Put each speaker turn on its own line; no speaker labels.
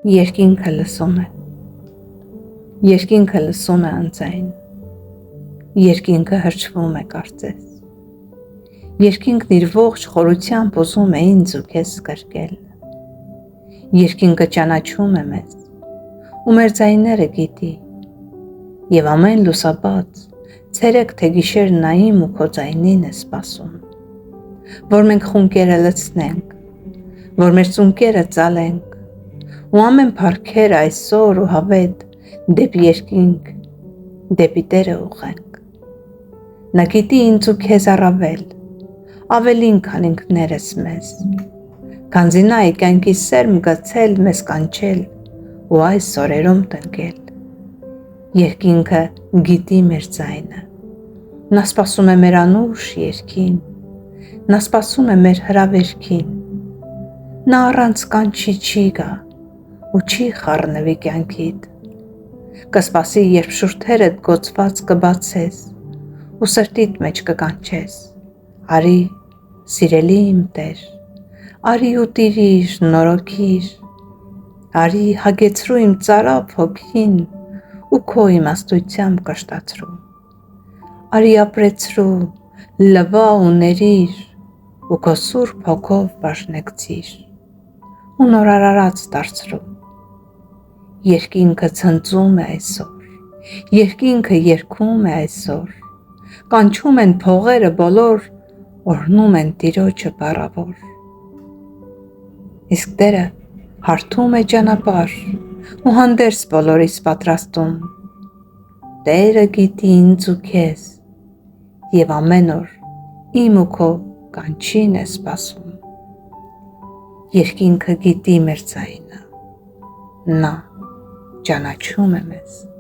Երկինքը լսում է, երկինքը լսում է անձայն, երկինքը հրճվում է կարծես, երկինքն իր ողջ խորությամբ ուզում է ինձ ու քեզ կրկել, երկինքը ճանաչում է մեզ, ու մեր ձայները գիտի, և ամեն լուսաբաց, ցերեկ թե գիշեր նա իմ ու քո ձայնին է սպասում, որ մենք խունկերը լցնենք, որ մեր ծունկերը ծալենք, ու ամեն փառքերը այսօր ու հավետ դեպի երկինք, դեպի Տերը ուղենք։ Նա գիտի ինձ ու քեզ առավել, ավելին քան ինքներս մեզ, քանզի նա է կյանքի սերմ գցել մեզ կանչել ու այս օրերում տնկել։ Երկինքը գիտի մեր ձայնը, նա սպասում է մեր անուշ երգին, նա սպասում է մեր հրավերքին, նա առանց կանչի չի գա ու չի խառնվի կյանքիդ, կսպասի երբ շուրթերդ գոցված կբացես ու սրտիդ մեջ կկանչես, արի սիրելի իմ Տեր, արի ու տիրիր, նորոգիր, արի հագեցրու իմ ծարավ հոգին ու քո իմաստությամբ կշտացրու, արի ապրեցրու, լվա ու ներիր ու քո սուրբ հոգով բաժնեկցիր ու նորարարած դարձրու։ Երկինքը ցնծում է այսօր, երկինքը երգում է այսօր, կանչում են փողերը բոլոր, օրհնում են Տիրոջը բառավոր։ Իսկ Տերը հարթում է ճանապարհ ու հանդերձ բոլորիս պատրաստում, Տերը գիտի ինձ ու քեզ և ամեն օր իմ ու քո կանչին է սպասում։ Երկինքը գիտի մեր ձայնը, նա ճանաչում է մեզ։